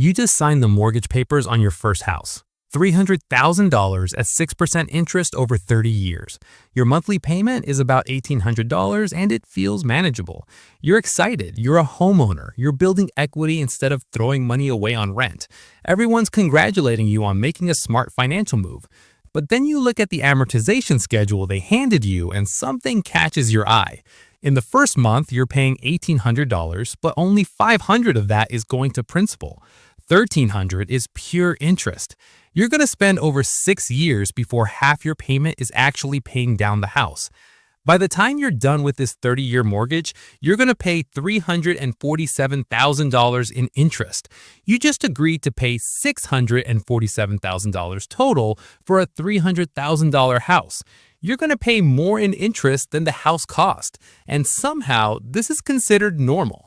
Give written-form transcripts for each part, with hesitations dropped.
You just signed the mortgage papers on your first house. $300,000 at 6% interest over 30 years. Your monthly payment is about $1,800 and it feels manageable. You're excited. You're a homeowner. You're building equity instead of throwing money away on rent. Everyone's congratulating you on making a smart financial move. But then you look at the amortization schedule they handed you and something catches your eye. In the first month, you're paying $1,800, but only $500 of that is going to principal. $1,300 is pure interest. You're going to spend over 6 years before half your payment is actually paying down the house. By the time you're done with this 30-year mortgage, you're going to pay $347,000 in interest. You just agreed to pay $647,000 total for a $300,000 house. You're going to pay more in interest than the house cost, and somehow this is considered normal.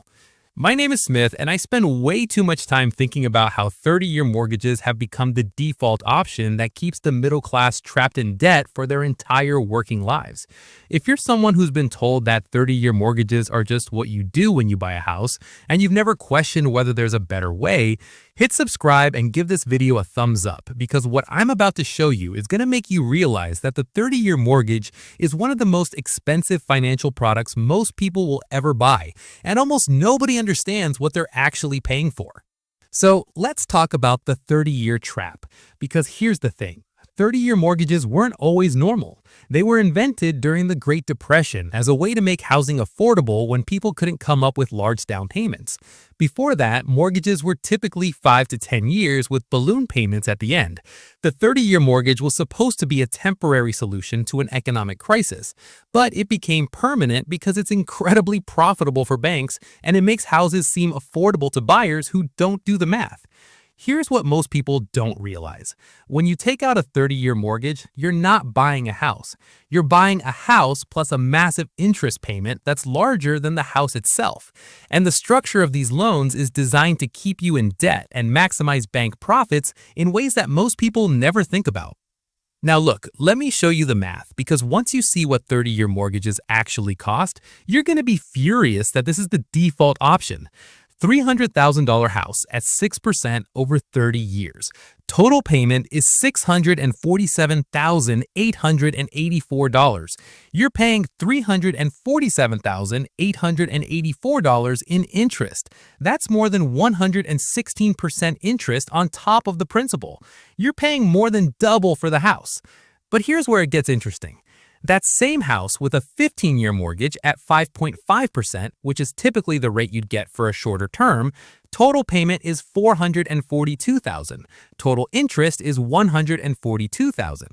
My name is Smith, and I spend way too much time thinking about how 30-year mortgages have become the default option that keeps the middle class trapped in debt for their entire working lives. If you're someone who's been told that 30-year mortgages are just what you do when you buy a house, and you've never questioned whether there's a better way, hit subscribe and give this video a thumbs up, because what I'm about to show you is going to make you realize that the 30-year mortgage is one of the most expensive financial products most people will ever buy, and almost nobody understands what they're actually paying for. So let's talk about the 30-year trap, because here's the thing. 30-year mortgages weren't always normal. They were invented during the Great Depression as a way to make housing affordable when people couldn't come up with large down payments. Before that, mortgages were typically 5 to 10 years with balloon payments at the end. The 30-year mortgage was supposed to be a temporary solution to an economic crisis, but it became permanent because it's incredibly profitable for banks and it makes houses seem affordable to buyers who don't do the math. Here's what most people don't realize. When you take out a 30-year mortgage, you're not buying a house. You're buying a house plus a massive interest payment that's larger than the house itself. And the structure of these loans is designed to keep you in debt and maximize bank profits in ways that most people never think about. Now look, let me show you the math, because once you see what 30-year mortgages actually cost, you're going to be furious that this is the default option. $300,000 house at 6% over 30 years. Total payment is $647,884. You're paying $347,884 in interest. That's more than 116% interest on top of the principal. You're paying more than double for the house. But here's where it gets interesting. That same house with a 15-year mortgage at 5.5%, which is typically the rate you'd get for a shorter term, total payment is $442,000. Total interest is $142,000.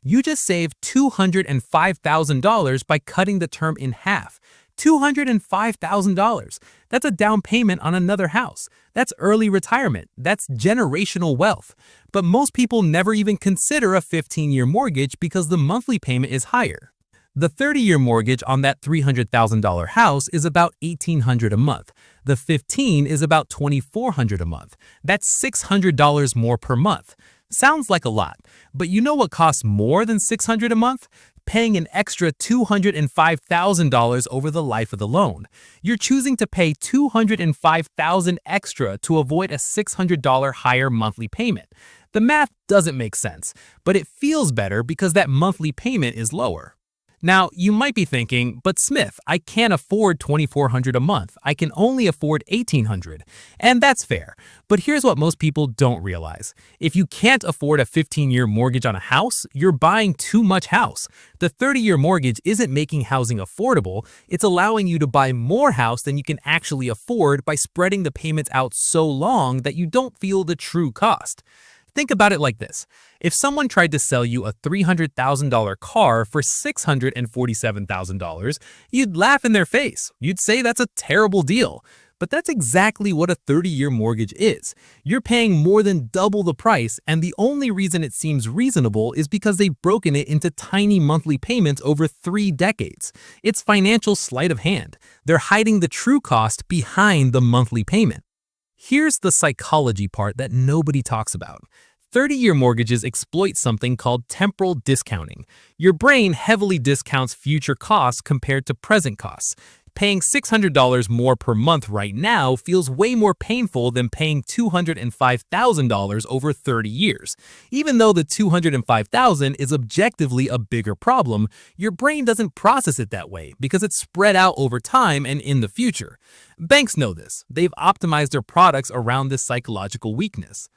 You just saved $205,000 by cutting the term in half. $205,000. That's a down payment on another house. That's early retirement. That's generational wealth. But most people never even consider a 15-year mortgage because the monthly payment is higher. The 30-year mortgage on that $300,000 house is about $1,800 a month. The 15 is about $2,400 a month. That's $600 more per month. Sounds like a lot, but you know what costs more than $600 a month? Paying an extra $205,000 over the life of the loan. You're choosing to pay $205,000 extra to avoid a $600 higher monthly payment. The math doesn't make sense, but it feels better because that monthly payment is lower. Now, you might be thinking, but Smith, I can't afford $2,400 a month. I can only afford $1,800. And that's fair. But here's what most people don't realize. If you can't afford a 15-year mortgage on a house, you're buying too much house. The 30-year mortgage isn't making housing affordable. It's allowing you to buy more house than you can actually afford by spreading the payments out so long that you don't feel the true cost. Think about it like this. If someone tried to sell you a $300,000 car for $647,000, you'd laugh in their face. You'd say that's a terrible deal. But that's exactly what a 30-year mortgage is. You're paying more than double the price, and the only reason it seems reasonable is because they've broken it into tiny monthly payments over 3 decades. It's financial sleight of hand. They're hiding the true cost behind the monthly payment. Here's the psychology part that nobody talks about. 30-year mortgages exploit something called temporal discounting. Your brain heavily discounts future costs compared to present costs. Paying $600 more per month right now feels way more painful than paying $205,000 over 30 years. Even though the $205,000 is objectively a bigger problem, your brain doesn't process it that way because it's spread out over time and in the future. Banks know this. They've optimized their products around this psychological weakness.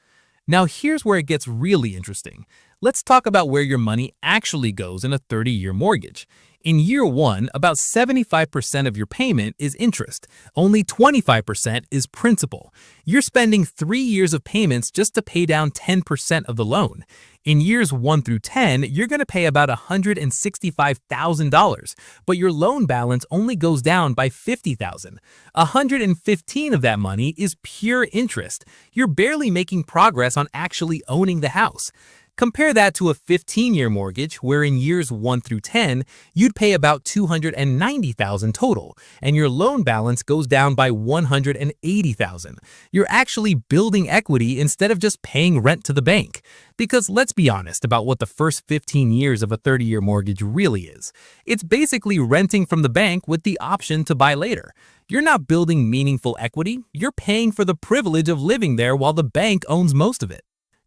Now here's where it gets really interesting. Let's talk about where your money actually goes in a 30-year mortgage. In year one, about 75% of your payment is interest. Only 25% is principal. You're spending 3 years of payments just to pay down 10% of the loan. In years 1 through 10, you're going to pay about $165,000, but your loan balance only goes down by $50,000. $115,000 of that money is pure interest. You're barely making progress on actually owning the house. Compare that to a 15-year mortgage where in years 1 through 10, you'd pay about $290,000 total, and your loan balance goes down by $180,000. You're actually building equity instead of just paying rent to the bank. Because let's be honest about what the first 15 years of a 30-year mortgage really is. It's basically renting from the bank with the option to buy later. You're not building meaningful equity, you're paying for the privilege of living there while the bank owns most of it.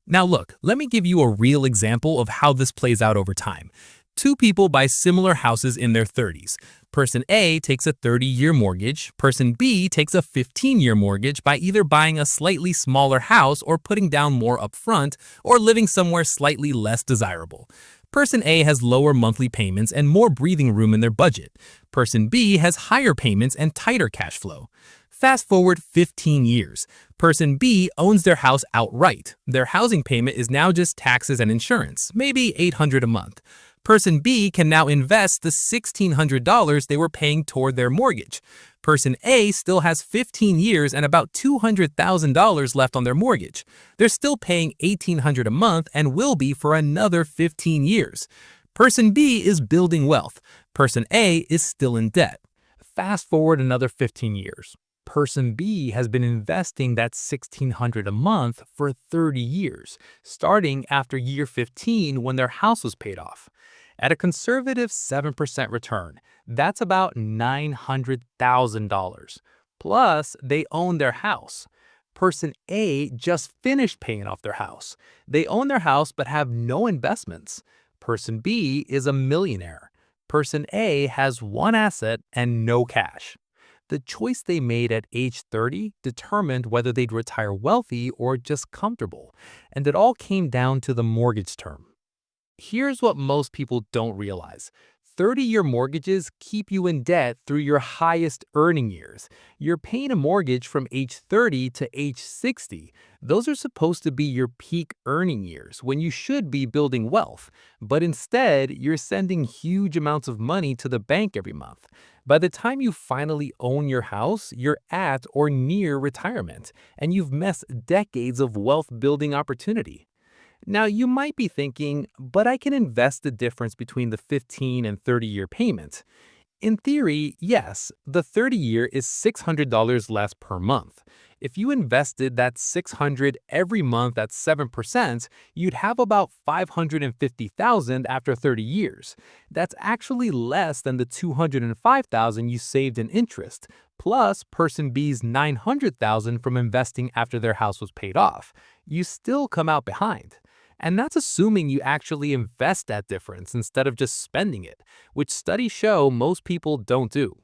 Now look, let me give you a real example of how this plays out over time. Two people buy similar houses in their 30s. Person A takes a 30-year mortgage. Person B takes a 15-year mortgage by either buying a slightly smaller house or putting down more upfront or living somewhere slightly less desirable. Person A has lower monthly payments and more breathing room in their budget. Person B has higher payments and tighter cash flow. Fast forward 15 years. Person B owns their house outright. Their housing payment is now just taxes and insurance, maybe $800 a month. Person B can now invest the $1,600 they were paying toward their mortgage. Person A still has 15 years and about $200,000 left on their mortgage. They're still paying $1,800 a month and will be for another 15 years. Person B is building wealth. Person A is still in debt. Fast forward another 15 years. Person B has been investing that $1,600 a month for 30 years, starting after year 15 when their house was paid off. At a conservative 7% return, that's about $900,000. Plus, they own their house. Person A just finished paying off their house. They own their house but have no investments. Person B is a millionaire. Person A has one asset and no cash. The choice they made at age 30 determined whether they'd retire wealthy or just comfortable, and it all came down to the mortgage term. Here's what most people don't realize. 30-year mortgages keep you in debt through your highest earning years. You're paying a mortgage from age 30 to age 60. Those are supposed to be your peak earning years when you should be building wealth. But instead, you're sending huge amounts of money to the bank every month. By the time you finally own your house, you're at or near retirement, and you've missed decades of wealth building opportunity. Now, you might be thinking, but I can invest the difference between the 15 and 30-year payment. In theory, yes, the 30-year is $600 less per month. If you invested that $600 every month at 7%, you'd have about $550,000 after 30 years. That's actually less than the $205,000 you saved in interest, plus person B's $900,000 from investing after their house was paid off. You still come out behind. And that's assuming you actually invest that difference instead of just spending it, which studies show most people don't do.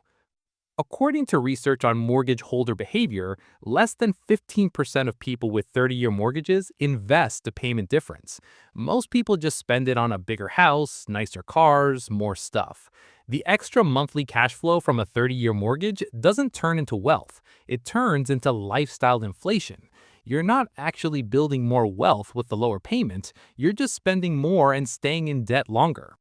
According to research on mortgage holder behavior, less than 15% of people with 30-year mortgages invest the payment difference. Most people just spend it on a bigger house, nicer cars, more stuff. The extra monthly cash flow from a 30-year mortgage doesn't turn into wealth. It turns into lifestyle inflation. You're not actually building more wealth with the lower payment, you're just spending more and staying in debt longer.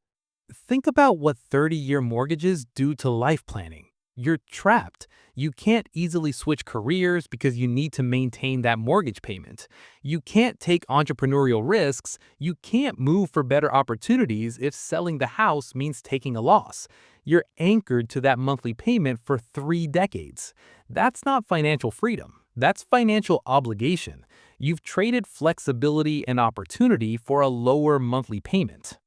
Think about what 30-year mortgages do to life planning. You're trapped. You can't easily switch careers because you need to maintain that mortgage payment. You can't take entrepreneurial risks. You can't move for better opportunities if selling the house means taking a loss. You're anchored to that monthly payment for 3 decades. That's not financial freedom. That's financial obligation. You've traded flexibility and opportunity for a lower monthly payment.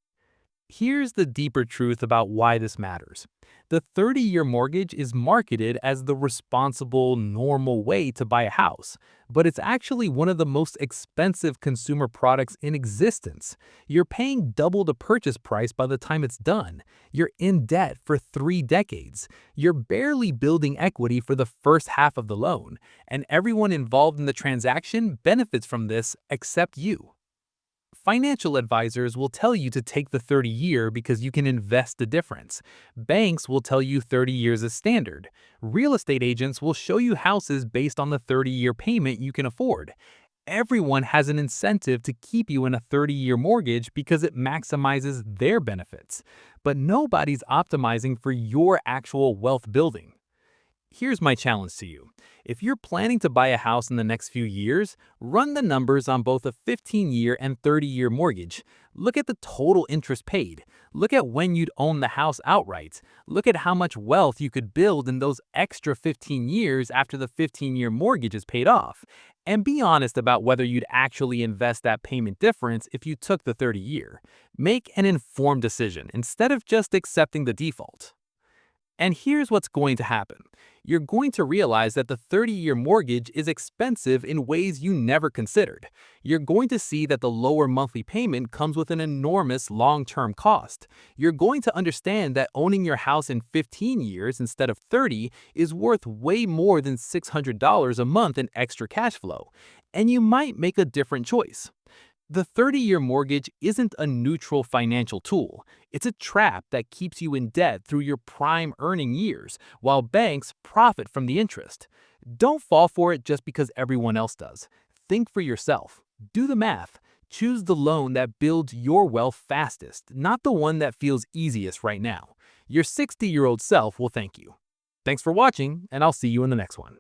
Here's the deeper truth about why this matters. The 30-year mortgage is marketed as the responsible, normal way to buy a house, but it's actually one of the most expensive consumer products in existence. You're paying double the purchase price by the time it's done. You're in debt for 3 decades. You're barely building equity for the first half of the loan, and everyone involved in the transaction benefits from this except you. Financial advisors will tell you to take the 30-year because you can invest the difference. Banks will tell you 30 years is standard. Real estate agents will show you houses based on the 30-year payment you can afford. Everyone has an incentive to keep you in a 30-year mortgage because it maximizes their benefits. But nobody's optimizing for your actual wealth building. Here's my challenge to you. If you're planning to buy a house in the next few years, run the numbers on both a 15-year and 30-year mortgage. Look at the total interest paid. Look at when you'd own the house outright. Look at how much wealth you could build in those extra 15 years after the 15-year mortgage is paid off. And be honest about whether you'd actually invest that payment difference if you took the 30-year. Make an informed decision instead of just accepting the default. And here's what's going to happen. You're going to realize that the 30-year mortgage is expensive in ways you never considered. You're going to see that the lower monthly payment comes with an enormous long-term cost. You're going to understand that owning your house in 15 years instead of 30 is worth way more than $600 a month in extra cash flow. And you might make a different choice. The 30-year mortgage isn't a neutral financial tool. It's a trap that keeps you in debt through your prime earning years, while banks profit from the interest. Don't fall for it just because everyone else does. Think for yourself. Do the math. Choose the loan that builds your wealth fastest, not the one that feels easiest right now. Your 60-year-old self will thank you. Thanks for watching, and I'll see you in the next one.